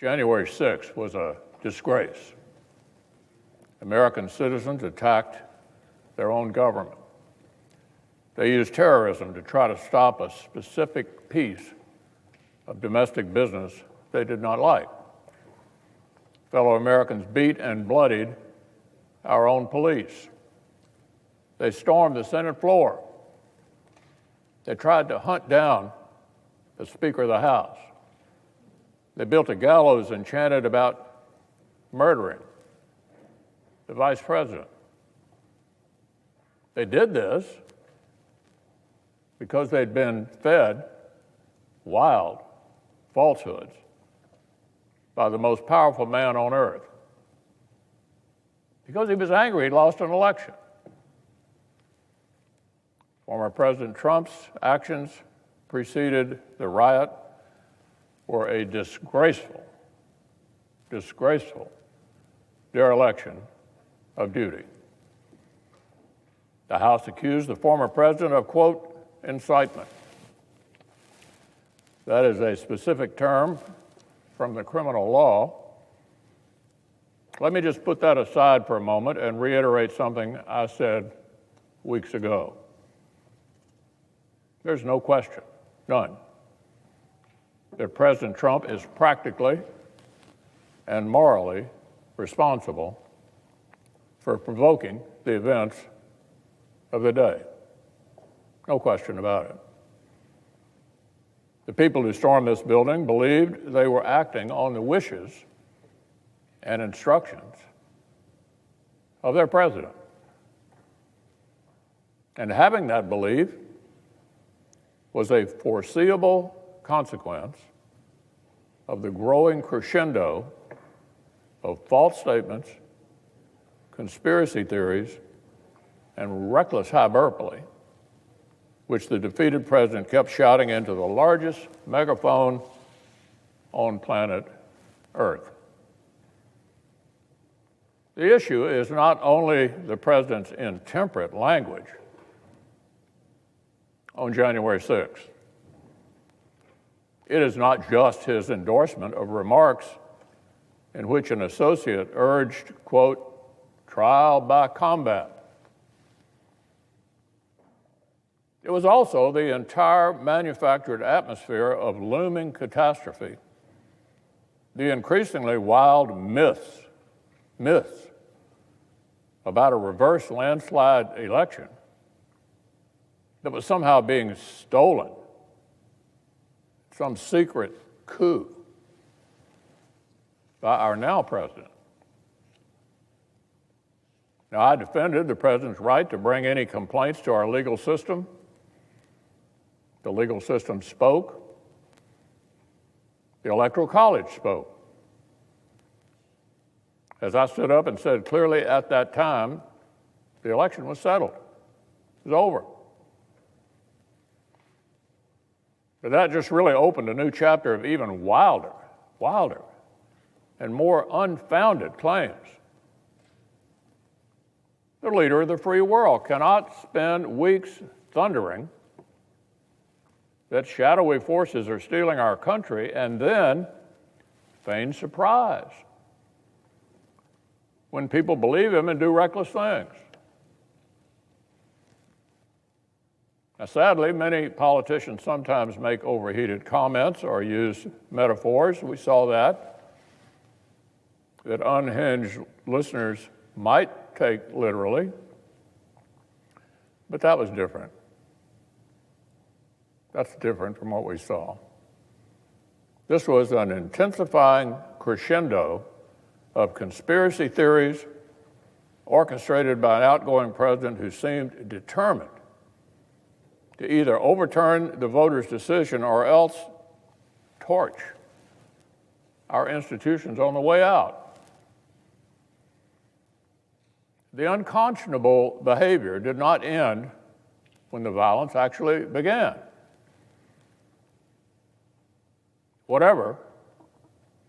January 6th was a disgrace. American citizens attacked their own government. They used terrorism to try to stop a specific piece of domestic business they did not like. Fellow Americans beat and bloodied our own police. They stormed the Senate floor. They tried to hunt down the Speaker of the House. They built a gallows and chanted about murdering the Vice President. They did this because they'd been fed wild falsehoods by the most powerful man on earth. Because he was angry he'd lost an election. Former President Trump's actions preceded the riot were a disgraceful dereliction of duty. The House accused the former president of, quote, incitement. That is a specific term from the criminal law. Let me just put that aside for a moment and reiterate something I said weeks ago. There's no question, none, that President Trump is practically and morally responsible for provoking the events of the day. No question about it. The people who stormed this building believed they were acting on the wishes and instructions of their president. And having that belief was a foreseeable consequence of the growing crescendo of false statements, conspiracy theories, and reckless hyperbole, which the defeated president kept shouting into the largest megaphone on planet Earth. The issue is not only the president's intemperate language on January 6th. It is not just his endorsement of remarks in which an associate urged, quote, trial by combat. It was also the entire manufactured atmosphere of looming catastrophe, the increasingly wild myths about a reverse landslide election that was somehow being stolen, some secret coup by our now president. Now, I defended the president's right to bring any complaints to our legal system. The legal system spoke. The Electoral College spoke. As I stood up and said clearly at that time, the election was settled. It was over. But that just really opened a new chapter of even wilder, and more unfounded claims. The leader of the free world cannot spend weeks thundering that shadowy forces are stealing our country and then feign surprise when people believe him and do reckless things. Now, sadly, many politicians sometimes make overheated comments or use metaphors. We saw that unhinged listeners might take literally, but that was different. That's different from what we saw. This was an intensifying crescendo of conspiracy theories orchestrated by an outgoing president who seemed determined to either overturn the voters' decision or else torch our institutions on the way out. The unconscionable behavior did not end when the violence actually began. Whatever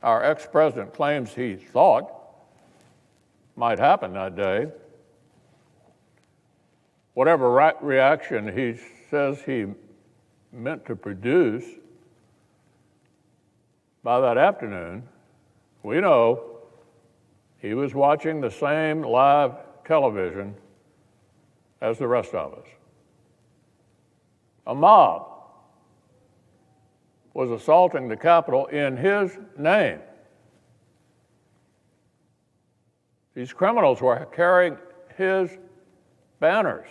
our ex-president claims he thought might happen that day, whatever reaction he says he meant to produce, by that afternoon, We know he was watching the same live television as the rest of us. A mob was assaulting the Capitol in his name. These criminals were carrying his banners,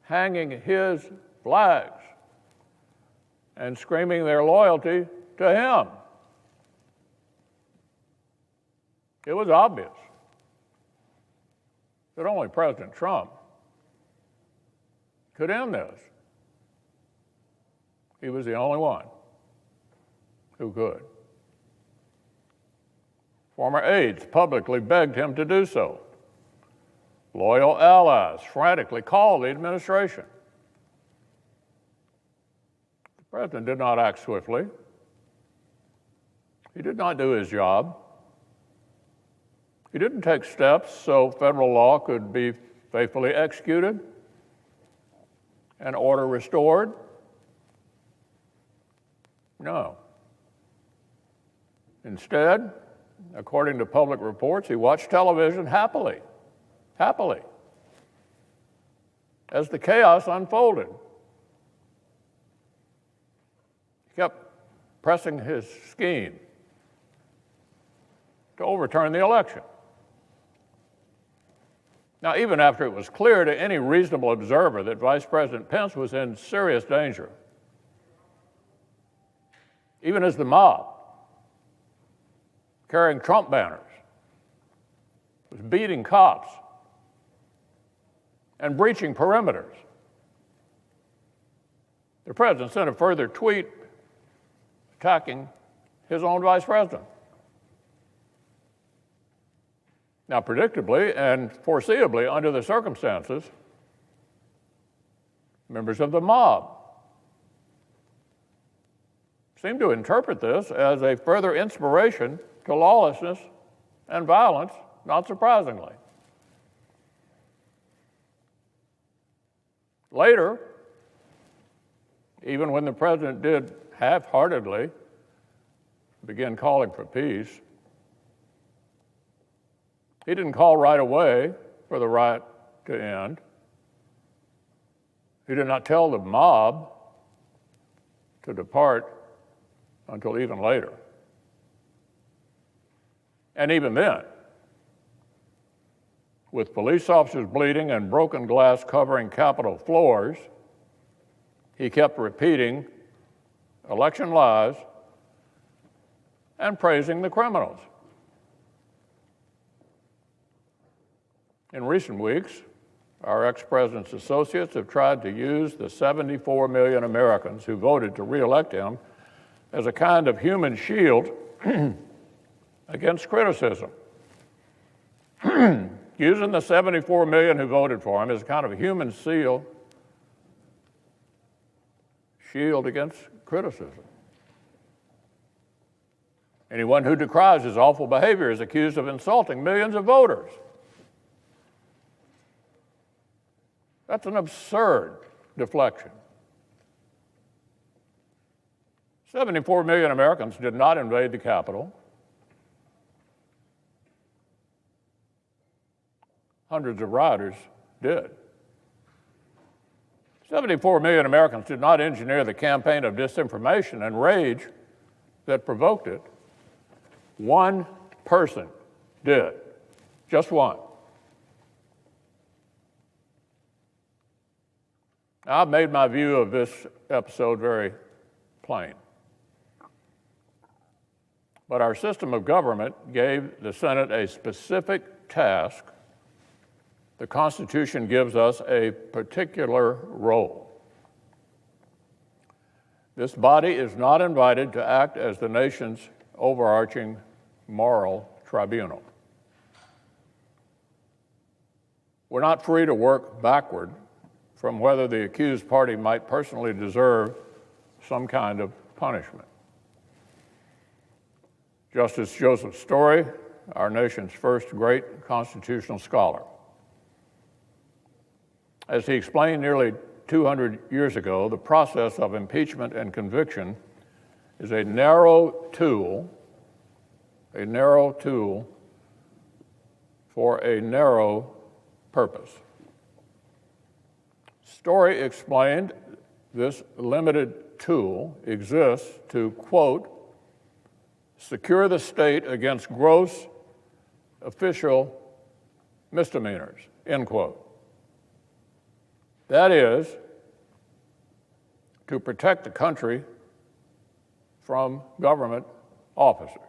hanging his flags, and screaming their loyalty to him. It was obvious that only President Trump could end this. He was the only one who could. Former aides publicly begged him to do so. Loyal allies frantically called the administration. The president did not act swiftly. He did not do his job. He didn't take steps so federal law could be faithfully executed and order restored. No. Instead, according to public reports, he watched television happily, as the chaos unfolded. He kept pressing his scheme to overturn the election. Now, even after it was clear to any reasonable observer that Vice President Pence was in serious danger, even as the mob, carrying Trump banners, was beating cops and breaching perimeters, the president sent a further tweet attacking his own vice president. Now, predictably and foreseeably under the circumstances, members of the mob seem to interpret this as a further inspiration to lawlessness and violence, not surprisingly. Later, even when the president did half-heartedly begin calling for peace, he didn't call right away for the riot to end. He did not tell the mob to depart until even later. And even then, with police officers bleeding and broken glass covering Capitol floors, he kept repeating election lies and praising the criminals. In recent weeks, our ex-president's associates have tried to use the 74 million Americans who voted to re-elect him as a kind of human shield against criticism. Using the 74 million who voted for him as a kind of a human shield against criticism. Anyone who decries his awful behavior is accused of insulting millions of voters. That's an absurd deflection. 74 million Americans did not invade the Capitol. Hundreds of rioters did. 74 million Americans did not engineer the campaign of disinformation and rage that provoked it. One person did, just one. Now, I've made my view of this episode very plain. But our system of government gave the Senate a specific task. The Constitution gives us a particular role. This body is not invited to act as the nation's overarching moral tribunal. We're not free to work backward from whether the accused party might personally deserve some kind of punishment. Justice Joseph Story, our nation's first great constitutional scholar, as he explained nearly 200 years ago, the process of impeachment and conviction is a narrow tool a narrow tool for a narrow purpose. Story explained this limited tool exists to, quote, secure the state against gross official misdemeanors, end quote. That is, to protect the country from government officers.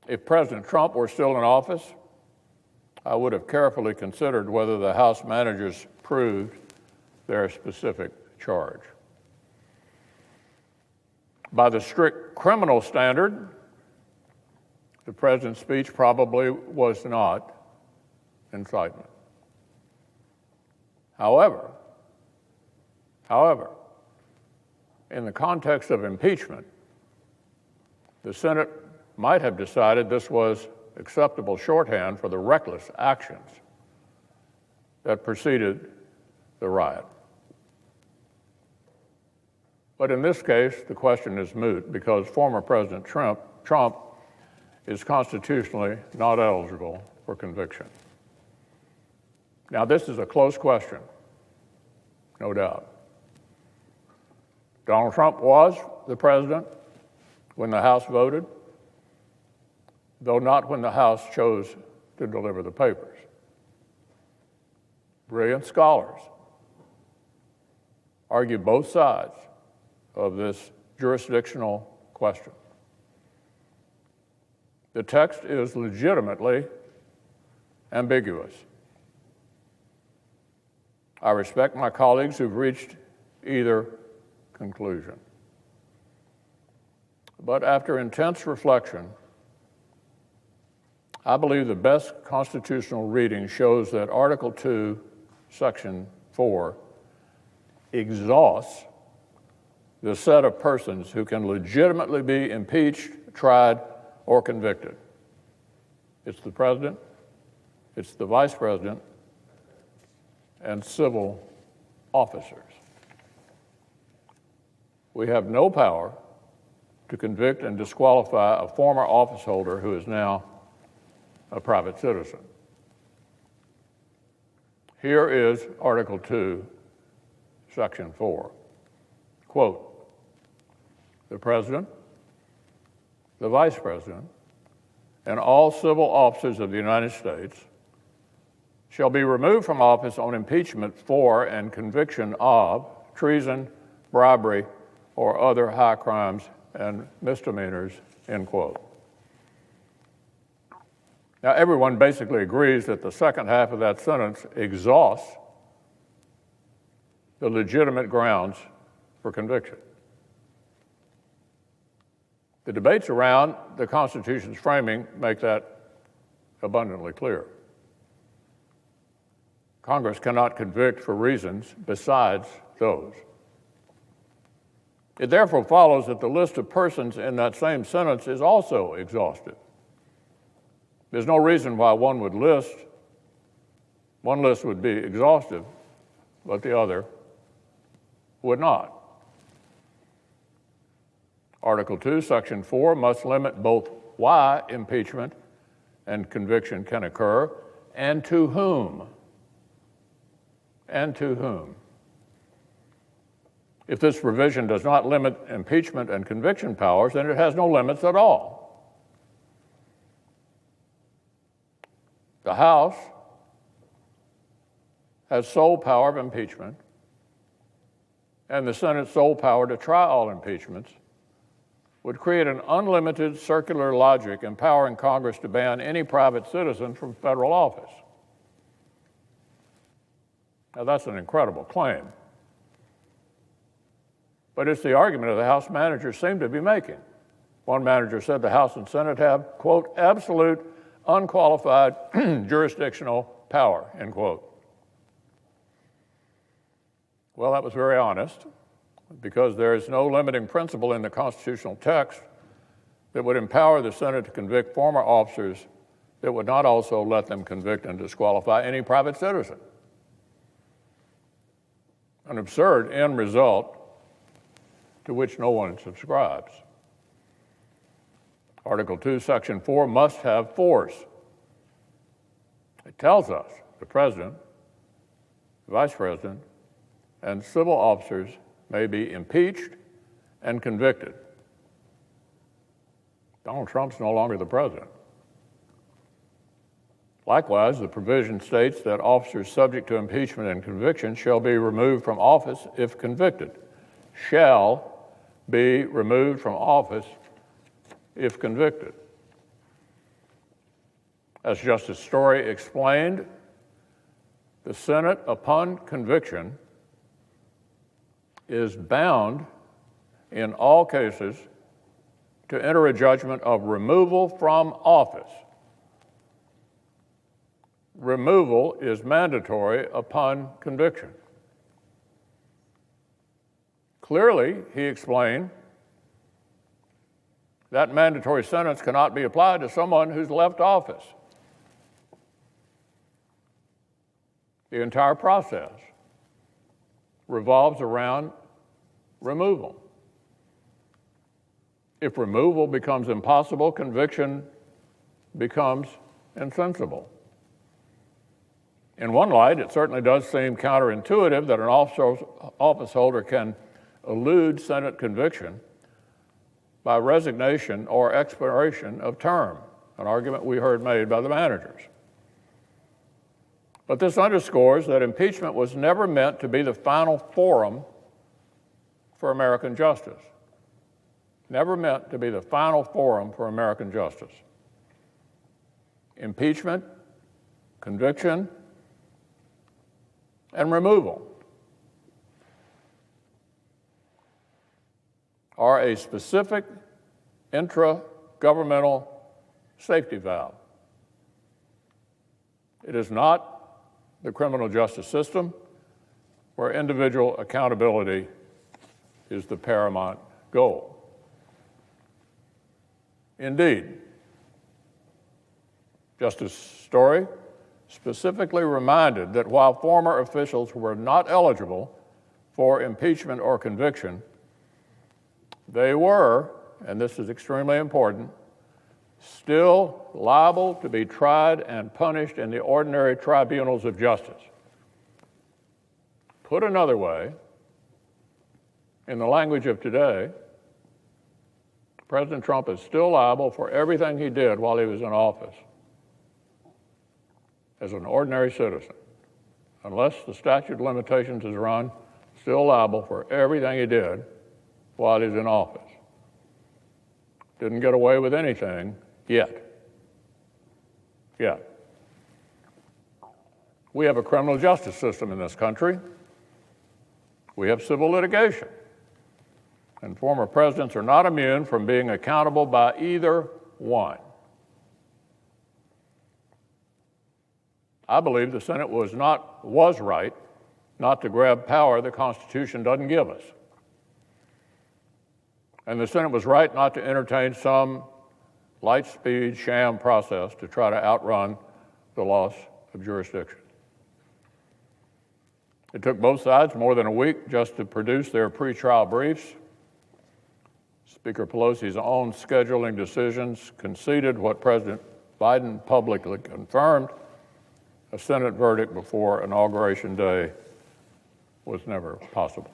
If President Trump were still in office, I would have carefully considered whether the House managers proved their specific charge. By the strict criminal standard, the president's speech probably was not incitement. However, in the context of impeachment, the Senate might have decided this was acceptable shorthand for the reckless actions that preceded the riot. But in this case, the question is moot because former President Trump is constitutionally not eligible for conviction. Now, this is a close question, no doubt. Donald Trump was the president when the House voted, though not when the House chose to deliver the papers. Brilliant scholars argue both sides of this jurisdictional question. The text is legitimately ambiguous. I respect my colleagues who've reached either conclusion. But after intense reflection, I believe the best constitutional reading shows that Article 2, Section 4 exhausts the set of persons who can legitimately be impeached, tried, or convicted. It's the president, it's the vice president, and civil officers. We have no power to convict and disqualify a former office holder who is now a private citizen. Here is Article 2, Section 4. Quote, the president, the vice president, and all civil officers of the United States shall be removed from office on impeachment for and conviction of treason, bribery, or other high crimes and misdemeanors, end quote. Now, everyone basically agrees that the second half of that sentence exhausts the legitimate grounds for conviction. The debates around the Constitution's framing make that abundantly clear. Congress cannot convict for reasons besides those. It therefore follows that the list of persons in that same sentence is also exhaustive. There's no reason why one list would be exhaustive, but the other would not. Article 2, Section 4 must limit both why impeachment and conviction can occur and to whom. And to whom. If this provision does not limit impeachment and conviction powers, then it has no limits at all. The House has sole power of impeachment, and the Senate's sole power to try all impeachments would create an unlimited circular logic empowering Congress to ban any private citizen from federal office. Now, that's an incredible claim. But it's the argument that the House managers seem to be making. One manager said the House and Senate have, quote, absolute, unqualified jurisdictional power, end quote. Well, that was very honest, because there is no limiting principle in the constitutional text that would empower the Senate to convict former officers that would not also let them convict and disqualify any private citizen. An absurd end result to which no one subscribes. Article 2, Section 4 must have force. It tells us the President, the Vice President, and civil officers may be impeached and convicted. Donald Trump's no longer the President. Likewise, the provision states that officers subject to impeachment and conviction shall be removed from office if convicted. Shall be removed from office if convicted. As Justice Story explained, the Senate, upon conviction, is bound in all cases to enter a judgment of removal from office. Removal is mandatory upon conviction. Clearly, he explained, that mandatory sentence cannot be applied to someone who's left office. The entire process revolves around removal. If removal becomes impossible, conviction becomes insensible. In one light, it certainly does seem counterintuitive that an office holder can elude Senate conviction by resignation or expiration of term, an argument we heard made by the managers. But this underscores that impeachment was never meant to be the final forum for American justice. Never meant to be the final forum for American justice. Impeachment, conviction, and removal are a specific intra-governmental safety valve. It is not the criminal justice system where individual accountability is the paramount goal. Indeed, Justice Story specifically reminded that while former officials were not eligible for impeachment or conviction, they were, and this is extremely important, still liable to be tried and punished in the ordinary tribunals of justice. Put another way, in the language of today, President Trump is still liable for everything he did while he was in office as an ordinary citizen. Unless the statute of limitations is run, still liable for everything he did while he's in office. Didn't get away with anything yet. We have a criminal justice system in this country. We have civil litigation. And former presidents are not immune from being accountable by either one. I believe the Senate was right not to grab power the Constitution doesn't give us. And the Senate was right not to entertain some light-speed sham process to try to outrun the loss of jurisdiction. It took both sides more than a week just to produce their pretrial briefs. Speaker Pelosi's own scheduling decisions conceded what President Biden publicly confirmed: a Senate verdict before Inauguration Day was never possible.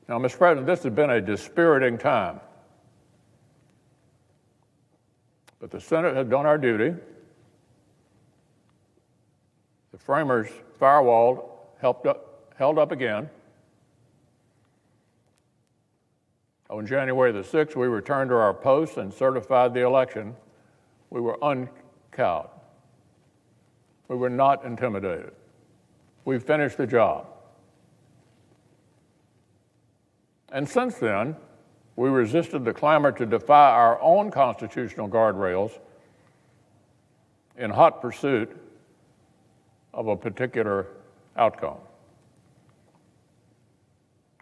Now, Mr. President, this has been a dispiriting time. But the Senate had done our duty. The framers' firewall held up again. On January the 6th, we returned to our posts and certified the election. We were uncowed. We were not intimidated. We finished the job. And since then, we resisted the clamor to defy our own constitutional guardrails in hot pursuit of a particular outcome.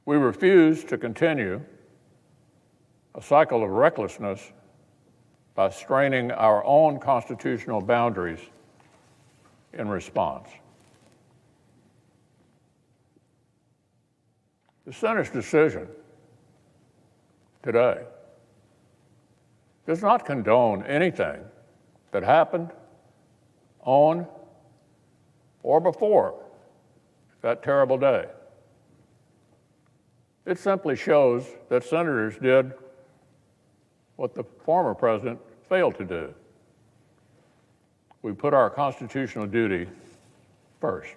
We refused to continue a cycle of recklessness by straining our own constitutional boundaries in response. The Senate's decision today does not condone anything that happened on or before that terrible day. It simply shows that senators did what the former president failed to do. We put our constitutional duty first.